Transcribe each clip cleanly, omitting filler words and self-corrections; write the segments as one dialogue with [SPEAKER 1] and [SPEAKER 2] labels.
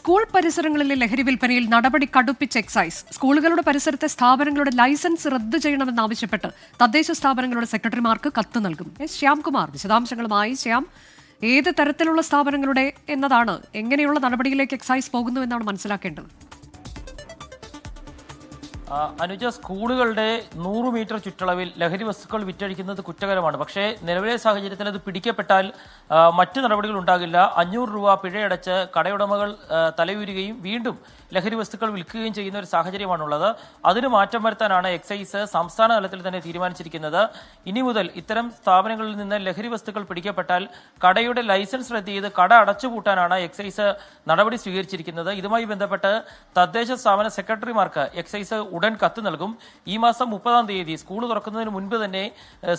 [SPEAKER 1] School പരിസരങ്ങളിലെ ലഹരി വിൽപ്പനയിൽ നടപടി കടുപ്പിച്ച് എക്സൈസ്. സ്കൂളുകളുടെ പരിസരത്തെ സ്ഥാപനങ്ങളുടെ ലൈസൻസ് റദ്ദു ചെയ്യണമെന്നാവശ്യപ്പെട്ട് തദ്ദേശ സ്ഥാപനങ്ങളുടെ സെക്രട്ടറിമാർക്ക് കത്ത് നൽകും. ശ്യാംകുമാർ വിശദാംശങ്ങളുമായി. ശ്യാം, ഏത് തരത്തിലുള്ള സ്ഥാപനങ്ങളുടെ എന്നതാണ്, എങ്ങനെയുള്ള നടപടിയിലേക്ക് എക്സൈസ് പോകുന്നുവെന്നാണ് മനസ്സിലാക്കേണ്ടത്?
[SPEAKER 2] അനുജ, സ്കൂളുകളുടെ 100 മീറ്റർ ചുറ്റളവിൽ ലഹരി വസ്തുക്കൾ വിറ്റഴിക്കുന്നത് കുറ്റകരമാണ്. പക്ഷേ നിലവിലെ സാഹചര്യത്തിൽ അത് പിടിക്കപ്പെട്ടാൽ മറ്റു നടപടികൾ ഉണ്ടാകില്ല. 500 രൂപ പിഴയടച്ച് കടയുടമകൾ തലയൂരുകയും വീണ്ടും ലഹരി വസ്തുക്കൾ വിൽക്കുകയും ചെയ്യുന്ന ഒരു സാഹചര്യമാണുള്ളത്. അതിന് മാറ്റം വരുത്താനാണ് എക്സൈസ് സംസ്ഥാന തലത്തിൽ തന്നെ തീരുമാനിച്ചിരിക്കുന്നത്. ഇനി മുതൽ ഇത്തരം സ്ഥാപനങ്ങളിൽ നിന്ന് ലഹരി വസ്തുക്കൾ പിടിക്കപ്പെട്ടാൽ കടയുടെ ലൈസൻസ് റദ്ദ് ചെയ്ത് കട അടച്ചുപൂട്ടാനാണ് എക്സൈസ് നടപടി സ്വീകരിച്ചിരിക്കുന്നത്. ഇതുമായി ബന്ധപ്പെട്ട് തദ്ദേശ സ്ഥാപന സെക്രട്ടറിമാർക്ക് എക്സൈസ് ഉടൻ കത്ത് നൽകും. ഈ മാസം 30-ാം തീയതി സ്കൂൾ തുറക്കുന്നതിന് മുൻപ് തന്നെ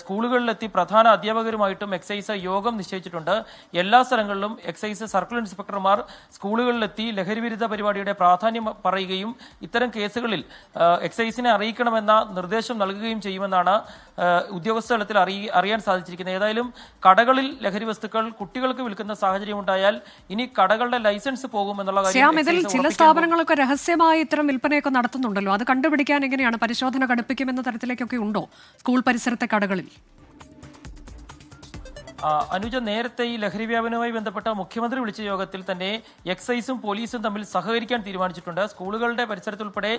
[SPEAKER 2] സ്കൂളുകളിലെത്തി പ്രധാന അധ്യാപകരുമായിട്ടും എക്സൈസ് യോഗം നിശ്ചയിച്ചിട്ടുണ്ട്. എല്ലാ സ്ഥലങ്ങളിലും എക്സൈസ് സർക്കിൾ ഇൻസ്പെക്ടർമാർ സ്കൂളുകളിലെത്തി ലഹരിവിരുദ്ധ പരിപാടിയുടെ പ്രാധാന്യം പറയുകയും ഇത്തരം കേസുകളിൽ എക്സൈസിനെ അറിയിക്കണമെന്ന നിർദ്ദേശം നൽകുകയും ചെയ്യുമെന്നാണ് ഉദ്യോഗസ്ഥ തലത്തിൽ അറിയാൻ സാധിച്ചിരിക്കുന്നത്. ഏതായാലും കടകളിൽ ലഹരി വസ്തുക്കൾ കുട്ടികൾക്ക് വിൽക്കുന്ന സാഹചര്യം ഉണ്ടായാൽ ഇനി കടകളുടെ ലൈസൻസ് പോകുമെന്നുള്ള കാര്യം
[SPEAKER 1] ചില സ്ഥാപനങ്ങളൊക്കെ രഹസ്യമായി ഇത്തരം വിൽപ്പനയൊക്കെ നടത്തുന്നുണ്ടല്ലോ. അത് കണ്ടുപിടിക്കാൻ എങ്ങനെയാണ്? പരിശോധന കടുപ്പിക്കുമെന്ന തരത്തിലേക്കൊക്കെ ഉണ്ടോ സ്കൂൾ പരിസരത്തെ കടകളിൽ?
[SPEAKER 2] അനുജ, നേരത്തെ ഈ ലഹരി വ്യാപനവുമായി ബന്ധപ്പെട്ട മുഖ്യമന്ത്രി വിളിച്ച യോഗത്തിൽ തന്നെ എക്സൈസും പോലീസും തമ്മിൽ സഹകരിക്കാൻ തീരുമാനിച്ചിട്ടുണ്ട്. സ്കൂളുകളുടെ പരിസരത്തുൾപ്പെടെ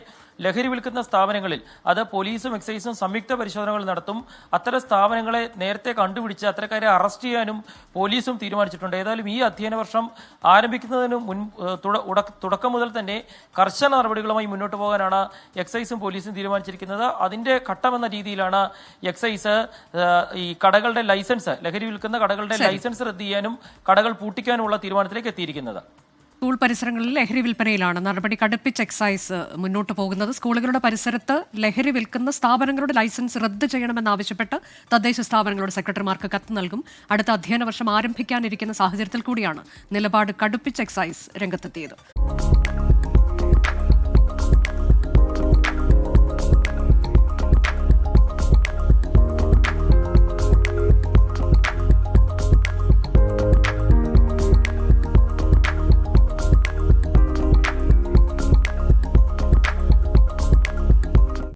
[SPEAKER 2] ലഹരി വിൽക്കുന്ന സ്ഥാപനങ്ങളിൽ അത് പോലീസും എക്സൈസും സംയുക്ത പരിശോധനകൾ നടത്തും. അത്തരം സ്ഥാപനങ്ങളെ നേരത്തെ കണ്ടുപിടിച്ച് അത്തരക്കാരെ അറസ്റ്റ് ചെയ്യാനും പോലീസും തീരുമാനിച്ചിട്ടുണ്ട്. ഏതായാലും ഈ അധ്യയന വർഷം ആരംഭിക്കുന്നതിന് തുടക്കം മുതൽ തന്നെ കർശന നടപടികളുമായി മുന്നോട്ട് പോകാനാണ് എക്സൈസും പോലീസും തീരുമാനിച്ചിരിക്കുന്നത്. അതിന്റെ ഘട്ടമെന്ന രീതിയിലാണ് എക്സൈസ് ഈ കടകളുടെ ലൈസൻസ്, ലഹരി വിൽക്കുന്ന കടകളുടെ ലൈസൻസ് റദ്ദ് ചെയ്യാനും കടകൾ പൂട്ടിക്കാനുമുള്ള തീരുമാനത്തിലേക്ക് എത്തിയിരിക്കുന്നത്.
[SPEAKER 1] സ്കൂൾ പരിസരങ്ങളിൽ ലഹരി വിൽപ്പനയിലാണ് നടപടി കടുപ്പിച്ച് എക്സൈസ് മുന്നോട്ട് പോകുന്നത്. സ്കൂളുകളുടെ പരിസരത്ത് ലഹരി വിൽക്കുന്ന സ്ഥാപനങ്ങളുടെ ലൈസൻസ് റദ്ദ് ചെയ്യണമെന്നാവശ്യപ്പെട്ട് തദ്ദേശ സ്ഥാപനങ്ങളുടെ സെക്രട്ടറിമാർക്ക് കത്ത് നൽകും. അടുത്ത അധ്യയന വർഷം ആരംഭിക്കാനിരിക്കുന്ന സാഹചര്യത്തിൽ കൂടിയാണ് നിലപാട് കടുപ്പിച്ച് എക്സൈസ് രംഗത്തെത്തിയത്.